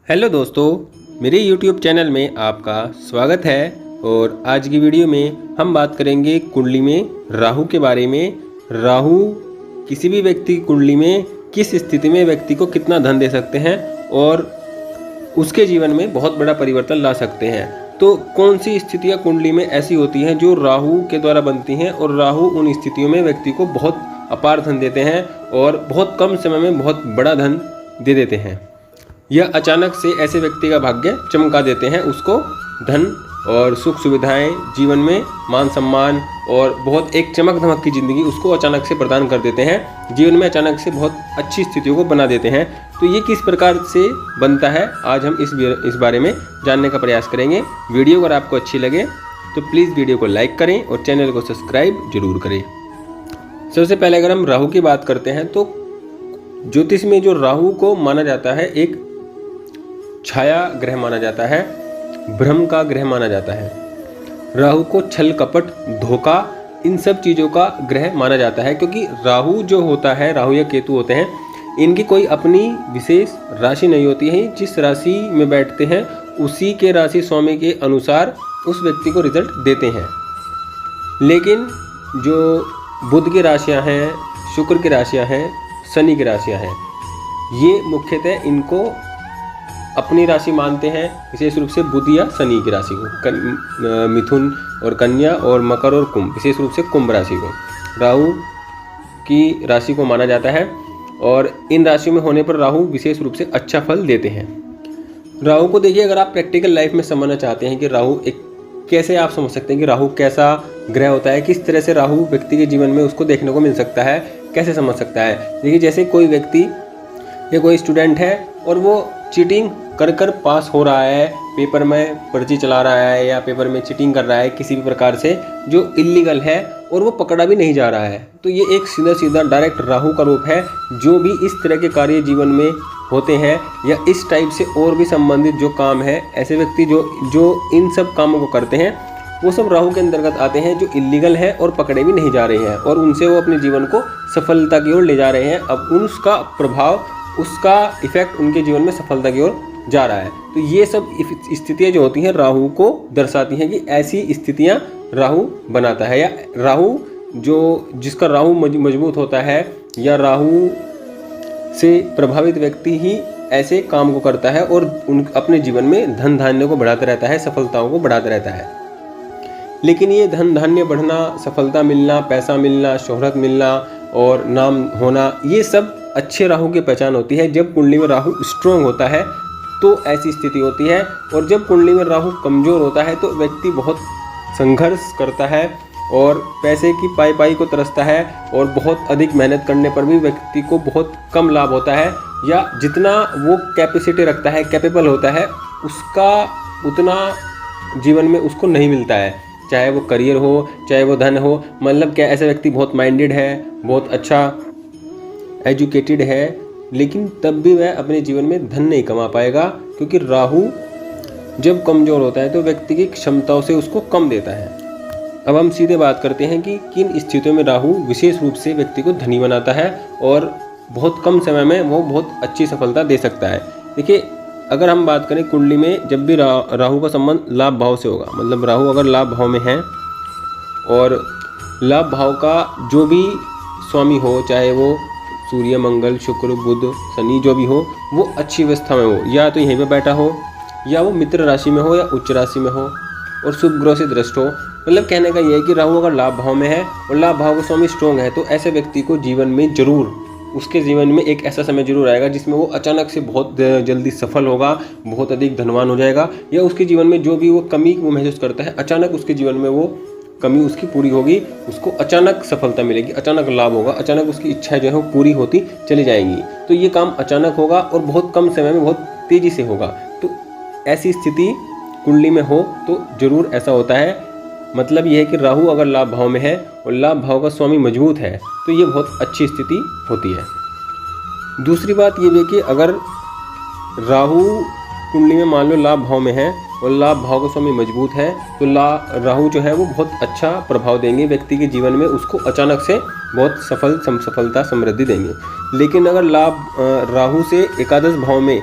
Hello दोस्तों, मेरे YouTube channel में आपका स्वागत है। और आज की वीडियो में हम बात करेंगे कुंडली में राहु के बारे में। राहु किसी भी व्यक्ति की कुंडली में किस स्थिति में व्यक्ति को कितना धन दे सकते हैं और उसके जीवन में बहुत बड़ा परिवर्तन ला सकते हैं। तो कौन सी स्थितियाँ कुंडली में ऐसी होती हैं जो राहु के द्वारा बनती हैं और राहु उन स्थितियों में व्यक्ति को बहुत अपार धन देते हैं और बहुत कम समय में बहुत बड़ा धन दे देते हैं। यह अचानक से ऐसे व्यक्ति का भाग्य चमका देते हैं, उसको धन और सुख सुविधाएं, जीवन में मान सम्मान और बहुत एक चमक धमक की ज़िंदगी उसको अचानक से प्रदान कर देते हैं। जीवन में अचानक से बहुत अच्छी स्थितियों को बना देते हैं। तो ये किस प्रकार से बनता है, आज हम इस बारे में जानने का प्रयास करेंगे। वीडियो अगर आपको अच्छी लगे तो प्लीज़ वीडियो को लाइक करें और चैनल को सब्सक्राइब जरूर करें। सबसे पहले अगर हम राहु की बात करते हैं तो ज्योतिष में जो राहु को माना जाता है एक छाया ग्रह माना जाता है, भ्रम का ग्रह माना जाता है। राहु को छल कपट धोखा इन सब चीज़ों का ग्रह माना जाता है, क्योंकि राहु जो होता है, राहु या केतु होते हैं, इनकी कोई अपनी विशेष राशि नहीं होती है। जिस राशि में बैठते हैं उसी के राशि स्वामी के अनुसार उस व्यक्ति को रिजल्ट देते हैं। लेकिन जो बुध की राशियां हैं, शुक्र की राशियां हैं, शनि की राशियां हैं, ये मुख्यतः इनको अपनी राशि मानते हैं, विशेष रूप से बुध या शनि की राशि को। मिथुन और कन्या और मकर और कुंभ, विशेष रूप से कुंभ राशि को राहु की राशि को माना जाता है। और इन राशियों में होने पर राहु विशेष रूप से अच्छा फल देते हैं। राहु को देखिए, अगर आप प्रैक्टिकल लाइफ में समझना चाहते हैं कि राहु एक कैसे आप समझ सकते हैं कि राहु कैसा ग्रह होता है, किस तरह से राहु व्यक्ति के जीवन में उसको देखने को मिल सकता है, कैसे समझ सकता है। देखिए, जैसे कोई व्यक्ति या कोई स्टूडेंट है और वो चीटिंग कर कर पास हो रहा है, पेपर में पर्ची चला रहा है या पेपर में चीटिंग कर रहा है किसी भी प्रकार से जो इलीगल है, और वो पकड़ा भी नहीं जा रहा है, तो ये एक सीधा सीधा डायरेक्ट राहु का रूप है। जो भी इस तरह के कार्य जीवन में होते हैं या इस टाइप से और भी संबंधित जो काम है, ऐसे व्यक्ति जो इन सब कामों को करते हैं वो सब राहु के अंतर्गत आते हैं, जो इलीगल है और पकड़े भी नहीं जा रहे हैं और उनसे वो अपने जीवन को सफलता की ओर ले जा रहे हैं। अब उसका प्रभाव, उसका इफेक्ट उनके जीवन में सफलता की ओर जा रहा है। तो ये सब स्थितियां जो होती हैं राहु को दर्शाती हैं कि ऐसी स्थितियां राहु बनाता है, या राहु जिसका राहु मजबूत होता है या राहु से प्रभावित व्यक्ति ही ऐसे काम को करता है और अपने जीवन में धन धान्य को बढ़ाता रहता है, सफलताओं को बढ़ाता रहता है। लेकिन ये धन धान्य बढ़ना, सफलता मिलना, पैसा मिलना, शोहरत मिलना और नाम होना, ये सब अच्छे राहु की पहचान होती है। जब कुंडली में राहु स्ट्रोंग होता है तो ऐसी स्थिति होती है, और जब कुंडली में राहु कमज़ोर होता है तो व्यक्ति बहुत संघर्ष करता है और पैसे की पाई को तरसता है और बहुत अधिक मेहनत करने पर भी व्यक्ति को बहुत कम लाभ होता है, या जितना वो कैपेसिटी रखता है, कैपेबल होता है, उसका उतना जीवन में उसको नहीं मिलता है। चाहे वो करियर हो, चाहे वो धन हो, मतलब क्या ऐसा व्यक्ति बहुत माइंडेड है, बहुत अच्छा एजुकेटेड है, लेकिन तब भी वह अपने जीवन में धन नहीं कमा पाएगा, क्योंकि राहु जब कमज़ोर होता है तो व्यक्ति की क्षमताओं से उसको कम देता है। अब हम सीधे बात करते हैं कि किन स्थितियों में राहु विशेष रूप से व्यक्ति को धनी बनाता है और बहुत कम समय में वो बहुत अच्छी सफलता दे सकता है। देखिए, अगर हम बात करें कुंडली में जब भी राहु का संबंध लाभ भाव से होगा, मतलब राहु अगर लाभ भाव में है और लाभ भाव का जो भी स्वामी हो, चाहे वो सूर्य, मंगल, शुक्र, बुध, शनि जो भी हो, वो अच्छी अवस्था में हो, या तो यहीं पे बैठा हो या वो मित्र राशि में हो या उच्च राशि में हो और शुभ ग्रह से दृष्ट हो। मतलब कहने का ये है कि राहु अगर लाभ भाव में है और लाभ भाव का स्वामी स्ट्रॉन्ग है तो ऐसे व्यक्ति को जीवन में जरूर, उसके जीवन में एक ऐसा समय जरूर आएगा जिसमें वो अचानक से बहुत जल्दी सफल होगा, बहुत अधिक धनवान हो जाएगा, या उसके जीवन में जो भी वो कमी वो महसूस करता है, अचानक उसके जीवन में वो कमी उसकी पूरी होगी, उसको अचानक सफलता मिलेगी, अचानक लाभ होगा, अचानक उसकी इच्छाएं जो है वो पूरी होती चली जाएंगी। तो ये काम अचानक होगा और बहुत कम समय में बहुत तेज़ी से होगा। तो ऐसी स्थिति कुंडली में हो तो जरूर ऐसा होता है। मतलब ये है कि राहु अगर लाभ भाव में है और लाभ भाव का स्वामी मजबूत है तो ये बहुत अच्छी स्थिति होती है। दूसरी बात ये भी कि अगर राहु कुंडली में मान लो लाभ भाव में है और लाभ भाव का स्वामी मजबूत है तो राहु जो है वो बहुत अच्छा प्रभाव देंगे व्यक्ति के जीवन में, उसको अचानक से बहुत सफलता समृद्धि देंगे। लेकिन अगर राहु से एकादश भाव में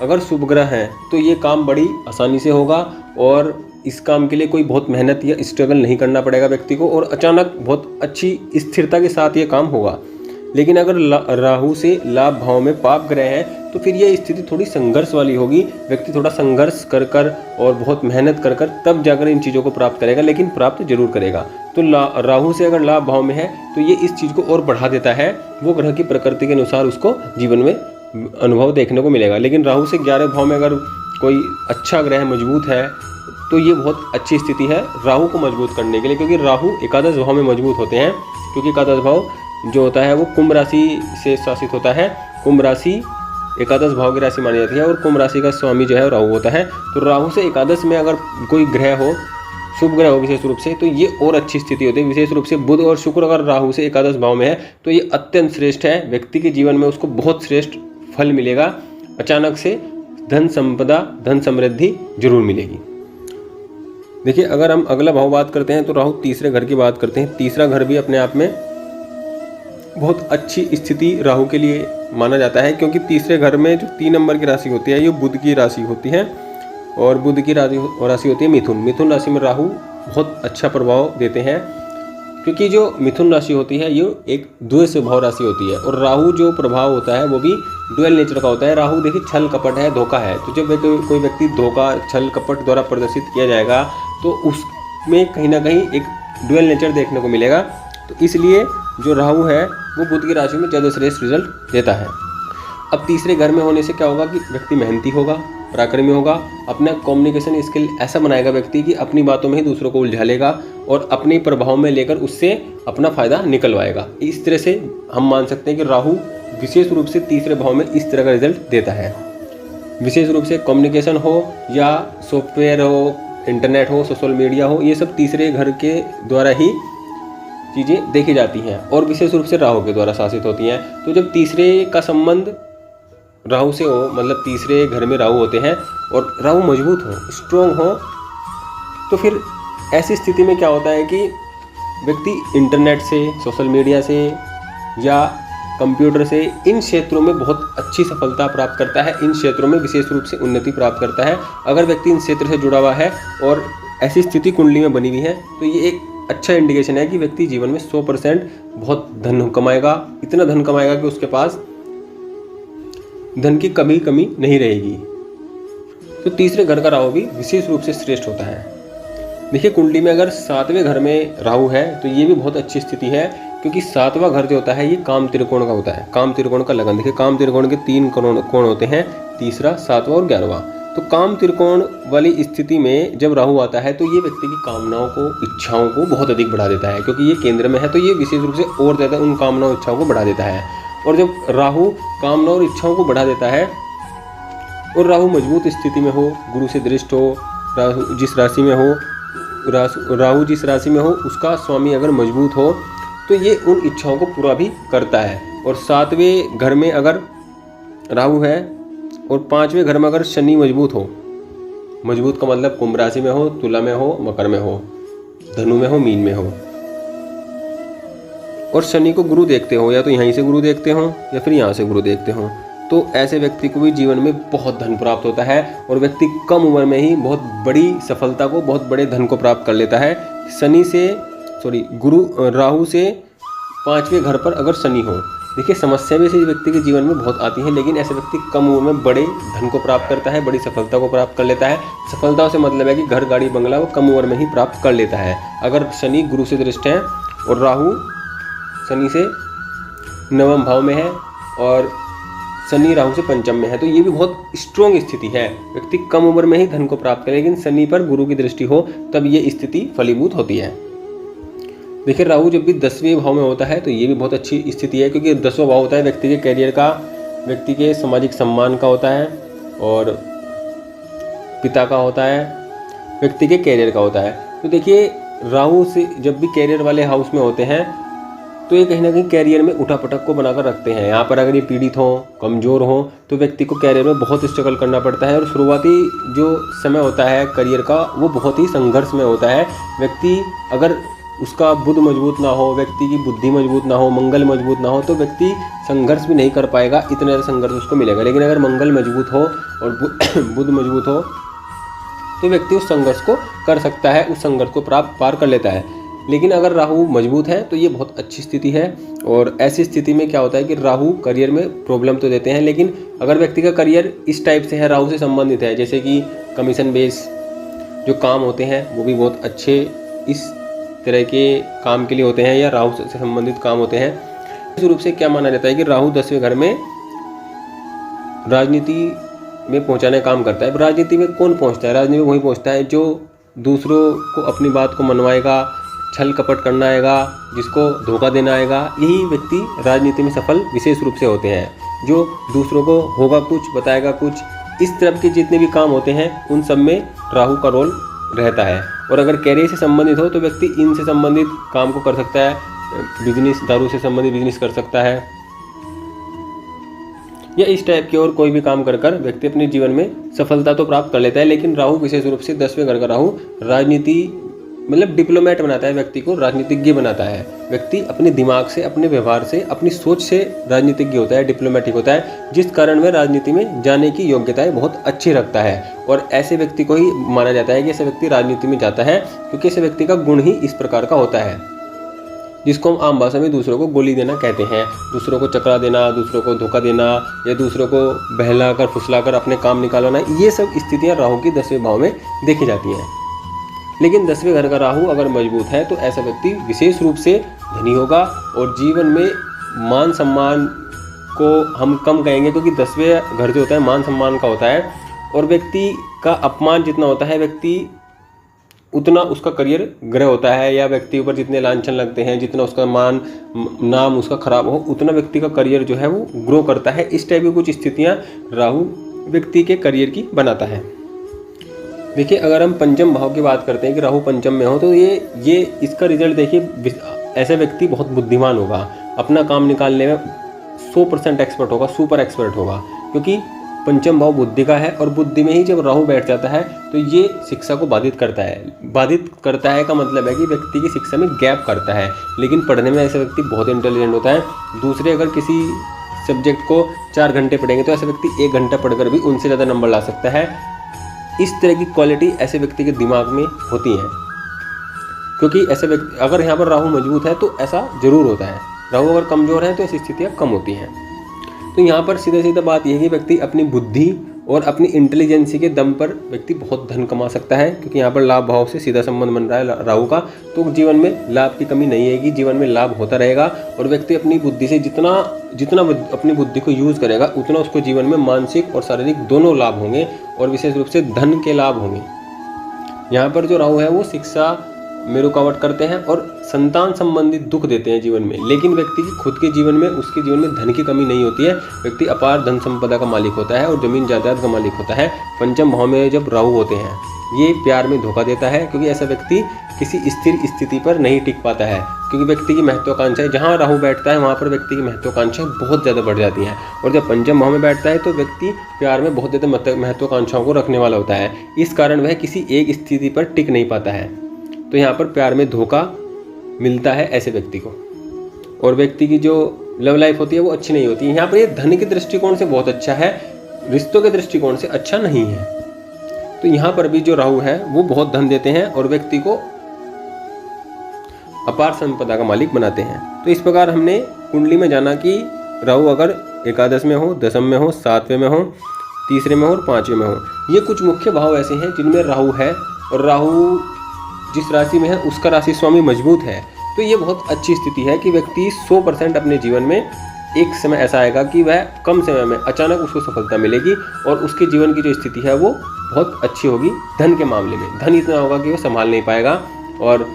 अगर शुभ ग्रह हैं तो ये काम बड़ी आसानी से होगा और इस काम के लिए कोई बहुत मेहनत या स्ट्रगल नहीं करना पड़ेगा व्यक्ति को, और अचानक बहुत अच्छी स्थिरता के साथ ये काम होगा। लेकिन अगर राहु से लाभ भाव में पाप ग्रह है तो फिर यह स्थिति थोड़ी संघर्ष वाली होगी। व्यक्ति थोड़ा संघर्ष कर कर और बहुत मेहनत कर कर तब जाकर इन चीज़ों को प्राप्त करेगा, लेकिन प्राप्त जरूर करेगा। तो राहु से अगर लाभ भाव में है तो ये इस चीज़ को और बढ़ा देता है, वो ग्रह की प्रकृति के अनुसार उसको जीवन में अनुभव देखने को मिलेगा। लेकिन राहु से 11 भाव में अगर कोई अच्छा ग्रह मजबूत है तो ये बहुत अच्छी स्थिति है राहु को मजबूत करने के लिए, क्योंकि राहु एकादश भाव में मजबूत होते हैं। क्योंकि एकादश भाव जो होता है वो कुंभ राशि से शासित होता है। कुंभ राशि एकादश भाव की राशि मानी जाती है और कुंभ राशि का स्वामी जो है राहु होता है। तो राहु से एकादश में अगर कोई ग्रह हो, शुभ ग्रह हो विशेष रूप से, तो ये और अच्छी स्थिति होती है। विशेष रूप से बुध और शुक्र अगर राहु से एकादश भाव में है तो ये अत्यंत श्रेष्ठ है। व्यक्ति के जीवन में उसको बहुत श्रेष्ठ फल मिलेगा, अचानक से धन संपदा, धन समृद्धि जरूर मिलेगी। देखिए, अगर हम अगला भाव बात करते हैं तो राहु तीसरे घर की बात करते हैं। तीसरा घर भी अपने आप में बहुत अच्छी स्थिति राहु के लिए माना जाता है, क्योंकि तीसरे घर में जो 3 नंबर की राशि होती है ये बुध की राशि होती है, और बुध की राशि होती है मिथुन। मिथुन राशि में राहु बहुत अच्छा प्रभाव देते हैं, क्योंकि जो मिथुन राशि होती है ये एक द्वैत स्वभाव राशि होती है, और राहु जो प्रभाव होता है वो भी डुअल नेचर का होता है। राहु देखिए छल कपट है, धोखा है। तो जब कोई व्यक्ति धोखा छल कपट द्वारा प्रदर्शित किया जाएगा तो उसमें कहीं ना कहीं एक डुअल नेचर देखने को मिलेगा। तो इसलिए जो राहु है वो बुध की राशि में ज़्यादा श्रेष्ठ रिजल्ट देता है। अब तीसरे घर में होने से क्या होगा कि व्यक्ति मेहनती होगा, पराक्रमी होगा, अपना कम्युनिकेशन स्किल ऐसा बनाएगा व्यक्ति कि अपनी बातों में ही दूसरों को उलझा लेगा और अपने प्रभाव में लेकर उससे अपना फायदा निकलवाएगा। इस तरह से हम मान सकते हैं कि राहु विशेष रूप से तीसरे भाव में इस तरह का रिजल्ट देता है। विशेष रूप से कम्युनिकेशन हो या सॉफ्टवेयर हो, इंटरनेट हो, सोशल मीडिया हो, ये सब तीसरे घर के द्वारा ही चीज़ें देखी जाती हैं और विशेष रूप से राहु के द्वारा शासित होती हैं। तो जब तीसरे का संबंध राहु से हो, मतलब तीसरे घर में राहु होते हैं और राहु मजबूत हो, स्ट्रॉन्ग हो, तो फिर ऐसी स्थिति में क्या होता है कि व्यक्ति इंटरनेट से, सोशल मीडिया से या कंप्यूटर से इन क्षेत्रों में बहुत अच्छी सफलता प्राप्त करता है। इन क्षेत्रों में विशेष रूप से उन्नति प्राप्त करता है। अगर व्यक्ति इन क्षेत्र से जुड़ा हुआ है और ऐसी स्थिति कुंडली में बनी हुई है तो ये एक अच्छा इंडिकेशन है कि व्यक्ति जीवन में 100% बहुत धन कमाएगा। इतना धन कमाएगा कि उसके पास धन की कमी नहीं रहेगी। तो तीसरे घर का राहु भी विशेष रूप से श्रेष्ठ होता है। देखिए, कुंडली में अगर 7वें घर में राहु है तो ये भी बहुत अच्छी स्थिति है, क्योंकि 7वां घर जो होता है ये काम त्रिकोण का होता है। काम त्रिकोण का लगन, देखिए काम त्रिकोण के 3 कोण होते हैं, तीसरा, 7वां और 11वां। तो काम त्रिकोण वाली स्थिति में जब राहु आता है तो ये व्यक्ति की कामनाओं को, इच्छाओं को बहुत अधिक बढ़ा देता है, क्योंकि ये केंद्र में है तो ये विशेष रूप से और ज़्यादा उन कामनाओं, इच्छाओं को बढ़ा देता है। और जब राहु कामनाओं और इच्छाओं को बढ़ा देता है और राहु मजबूत स्थिति में हो, गुरु से दृष्ट हो, राहु जिस राशि में हो उसका स्वामी अगर मजबूत हो तो ये उन इच्छाओं को पूरा भी करता है। और 7वें घर में अगर राहु है और 5वें घर में अगर शनि मजबूत हो, मजबूत का मतलब कुंभ राशि में हो, तुला में हो, मकर में हो, धनु में हो, मीन में हो, और शनि को गुरु देखते हो, या तो यहीं से गुरु देखते हो या फिर यहाँ से गुरु देखते हो, तो ऐसे व्यक्ति को भी जीवन में बहुत धन प्राप्त होता है और व्यक्ति कम उम्र में ही बहुत बड़ी सफलता को, बहुत बड़े धन को प्राप्त कर लेता है। राहु से 5वें घर पर अगर शनि हो, देखिए समस्या भी इस व्यक्ति के जीवन में बहुत आती है, लेकिन ऐसे व्यक्ति कम उम्र में बड़े धन को प्राप्त करता है, बड़ी सफलता को प्राप्त कर लेता है। सफलता से मतलब है कि घर, गाड़ी, बंगला वो कम उम्र में ही प्राप्त कर लेता है, अगर शनि गुरु से दृष्ट है और राहु शनि से 9वें भाव में है और शनि राहु से 5म में है, तो ये भी बहुत स्ट्रॉन्ग स्थिति है। व्यक्ति कम उम्र में ही धन को प्राप्त करे, लेकिन शनि पर गुरु की दृष्टि हो तब ये स्थिति फलीभूत होती है। देखिए, राहु जब भी 10वें भाव में होता है तो ये भी बहुत अच्छी स्थिति है, क्योंकि 10वां भाव होता है व्यक्ति के करियर का, व्यक्ति के सामाजिक सम्मान का होता है और पिता का होता है, व्यक्ति के करियर का होता है। तो देखिए, राहु से जब भी करियर वाले हाउस में होते हैं तो ये कहीं ना कहीं कैरियर में उठापटक को बनाकर रखते हैं। यहाँ पर अगर ये पीड़ित हो, कमज़ोर हो, तो व्यक्ति को कैरियर में बहुत स्ट्रगल करना पड़ता है और शुरुआती जो समय होता है करियर का वो बहुत ही संघर्ष में होता है। व्यक्ति अगर उसका बुध मजबूत ना हो, व्यक्ति की बुद्धि मजबूत ना हो, मंगल मजबूत ना हो, तो व्यक्ति संघर्ष भी नहीं कर पाएगा, इतना ज़्यादा संघर्ष उसको मिलेगा। लेकिन अगर मंगल मजबूत हो और बुध मजबूत हो तो व्यक्ति उस संघर्ष को कर सकता है, उस संघर्ष को पार कर लेता है। लेकिन अगर राहु मजबूत है तो ये बहुत अच्छी स्थिति है। और ऐसी स्थिति में क्या होता है कि राहु करियर में प्रॉब्लम तो देते हैं, लेकिन अगर व्यक्ति का करियर इस टाइप से है, राहु से संबंधित है, जैसे कि कमीशन बेस जो काम होते हैं वो भी बहुत अच्छे इस तरह के काम के लिए होते हैं, या राहु से संबंधित काम होते हैं। इस रूप से क्या माना जाता है कि राहु 10वें घर में राजनीति में पहुंचाने का काम करता है। राजनीति में कौन पहुंचता है? राजनीति में वही पहुंचता है जो दूसरों को अपनी बात को मनवाएगा, छल कपट करना आएगा, जिसको धोखा देना आएगा। यही व्यक्ति राजनीति में सफल विशेष रूप से होते हैं, जो दूसरों को होगा कुछ बताएगा कुछ। इस तरह के जितने भी काम होते हैं उन सब में राहु का रोल रहता है। और अगर कैरियर से संबंधित हो तो व्यक्ति इनसे संबंधित काम को कर सकता है, बिजनेस, दारू से संबंधित बिजनेस कर सकता है, या इस टाइप के और कोई भी काम कर कर व्यक्ति अपने जीवन में सफलता तो प्राप्त कर लेता है। लेकिन राहु विशेष रूप से 10वें घर का राहु राजनीति मतलब डिप्लोमेट बनाता है, व्यक्ति को राजनीतिज्ञ बनाता है। व्यक्ति अपने दिमाग से, अपने व्यवहार से, अपनी सोच से राजनीतिज्ञ होता है, डिप्लोमेटिक होता है, जिस कारण वह राजनीति में जाने की योग्यताएं बहुत अच्छी रखता है। और ऐसे व्यक्ति को ही माना जाता है कि ऐसे व्यक्ति राजनीति में जाता है, क्योंकि ऐसे व्यक्ति का गुण ही इस प्रकार का होता है, जिसको हम आम भाषा में दूसरों को गोली देना कहते हैं। दूसरों को चकरा देना, दूसरों को धोखा देना, या दूसरों को बहलाकर फुसलाकर अपने काम निकालना, ये सब स्थितियाँ राहु की 10वें भाव में देखी जाती हैं। लेकिन 10वें घर का राहु अगर मजबूत है तो ऐसा व्यक्ति विशेष रूप से धनी होगा, और जीवन में मान सम्मान को हम कम कहेंगे, क्योंकि 10वें घर जो होता है मान सम्मान का होता है, और व्यक्ति का अपमान जितना होता है व्यक्ति उतना उसका करियर ग्रह होता है, या व्यक्ति ऊपर जितने लांछन लगते हैं, जितना उसका मान नाम उसका खराब हो, उतना व्यक्ति का करियर जो है वो ग्रो करता है। इस टाइप की कुछ स्थितियाँ राहु व्यक्ति के करियर की बनाता है। देखिए, अगर हम पंचम भाव की बात करते हैं कि राहु पंचम में हो तो ये इसका रिजल्ट देखिए, ऐसा व्यक्ति बहुत बुद्धिमान होगा, अपना काम निकालने में 100% एक्सपर्ट होगा, सुपर एक्सपर्ट होगा, क्योंकि पंचम भाव बुद्धि का है। और बुद्धि में ही जब राहु बैठ जाता है तो ये शिक्षा को बाधित करता है। बाधित करता है का मतलब है कि व्यक्ति की शिक्षा में गैप करता है। लेकिन पढ़ने में ऐसा व्यक्ति बहुत इंटेलिजेंट होता है। दूसरे अगर किसी सब्जेक्ट को 4 घंटे पढ़ेंगे तो ऐसा व्यक्ति 1 घंटा पढ़कर भी उनसे ज़्यादा नंबर ला सकता है। इस तरह की क्वालिटी ऐसे व्यक्ति के दिमाग में होती है, क्योंकि ऐसे व्यक्ति अगर यहाँ पर राहु मजबूत है तो ऐसा जरूर होता है। राहु अगर कमज़ोर है तो ऐसी स्थितियाँ कम होती हैं। तो यहाँ पर सीधा सीधा बात यह है कि व्यक्ति अपनी बुद्धि और अपनी इंटेलिजेंसी के दम पर व्यक्ति बहुत धन कमा सकता है, क्योंकि यहाँ पर लाभ भाव से सीधा संबंध बन रहा है राहु का। तो जीवन में लाभ की कमी नहीं आएगी, जीवन में लाभ होता रहेगा। और व्यक्ति अपनी बुद्धि से जितना अपनी बुद्धि को यूज़ करेगा उतना उसको जीवन में मानसिक और शारीरिक दोनों लाभ होंगे, और विशेष रूप से धन के लाभ होंगे। यहाँ पर जो राहु है वो शिक्षा में रुकावट करते हैं और संतान संबंधित दुख देते हैं जीवन में। लेकिन व्यक्ति की खुद के जीवन में, उसके जीवन में धन की कमी नहीं होती है। व्यक्ति अपार धन संपदा का मालिक होता है और जमीन जायदाद का मालिक होता है। पंचम भाव में जब राहु होते हैं ये प्यार में धोखा देता है, क्योंकि ऐसा व्यक्ति किसी स्थिर स्थिति पर नहीं टिक पाता है, क्योंकि व्यक्ति की महत्वाकांक्षाएं, जहाँ राहु बैठता है वहाँ पर व्यक्ति की महत्वाकांक्षाएं बहुत ज़्यादा बढ़ जाती हैं। और जब पंचम भाव में बैठता है तो व्यक्ति प्यार में बहुत ज़्यादा महत्वाकांक्षाओं को रखने वाला होता है। इस कारण वह किसी एक स्थिति पर टिक नहीं पाता है। तो यहाँ पर प्यार में धोखा मिलता है ऐसे व्यक्ति को, और व्यक्ति की जो लव लाइफ होती है वो अच्छी नहीं होती है। यहाँ पर ये धन के दृष्टिकोण से बहुत अच्छा है, रिश्तों के दृष्टिकोण से अच्छा नहीं है। तो यहाँ पर भी जो राहु है वो बहुत धन देते हैं और व्यक्ति को अपार संपदा का मालिक बनाते हैं। तो इस प्रकार हमने कुंडली में जाना कि राहु अगर एकादश में हो, दशम में हो, 7वें में हो, 3रे में हो और 5वें में हो, ये कुछ मुख्य भाव ऐसे हैं जिनमें राहु है। और राहु जिस राशि में है उसका राशि स्वामी मजबूत है, तो ये बहुत अच्छी स्थिति है कि व्यक्ति 100% अपने जीवन में एक समय ऐसा आएगा कि वह कम समय में अचानक उसको सफलता मिलेगी और उसके जीवन की जो स्थिति है वो बहुत अच्छी होगी। धन के मामले में धन इतना होगा कि वो संभाल नहीं पाएगा, और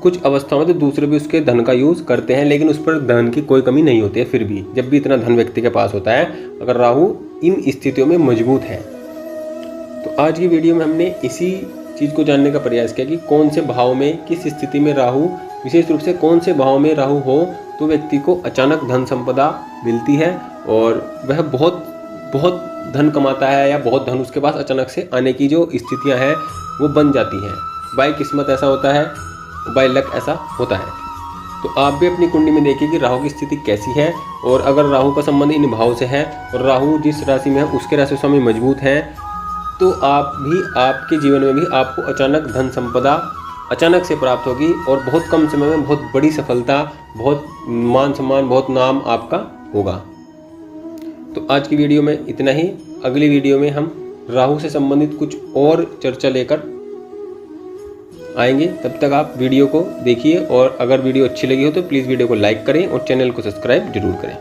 कुछ अवस्थाओं में तो दूसरे भी उसके धन का यूज़ करते हैं, लेकिन उस पर धन की कोई कमी नहीं होती है। फिर भी जब भी इतना धन व्यक्ति के पास होता है, अगर राहु इन स्थितियों में मजबूत है। तो आज की वीडियो में हमने इसी चीज़ को जानने का प्रयास किया कि कौन से भाव में, किस स्थिति में राहु, विशेष रूप से कौन से भाव में राहु हो तो व्यक्ति को अचानक धन संपदा मिलती है और वह बहुत धन कमाता है, या बहुत धन उसके पास अचानक से आने की जो स्थितियां हैं वो बन जाती हैं। बाय किस्मत ऐसा होता है, बाय लक ऐसा होता है। तो आप भी अपनी कुंडली में देखिए कि राहु की स्थिति कैसी है, और अगर राहु का संबंध इन भाव से है और राहु जिस राशि में है उसके राशि स्वामी मजबूत हैं, तो आप भी, आपके जीवन में भी आपको अचानक धन संपदा अचानक से प्राप्त होगी और बहुत कम समय में बहुत बड़ी सफलता, बहुत मान सम्मान, बहुत नाम आपका होगा। तो आज की वीडियो में इतना ही। अगली वीडियो में हम राहु से संबंधित कुछ और चर्चा लेकर आएंगे। तब तक आप वीडियो को देखिए, और अगर वीडियो अच्छी लगी हो तो प्लीज़ वीडियो को लाइक करें और चैनल को सब्सक्राइब जरूर करें।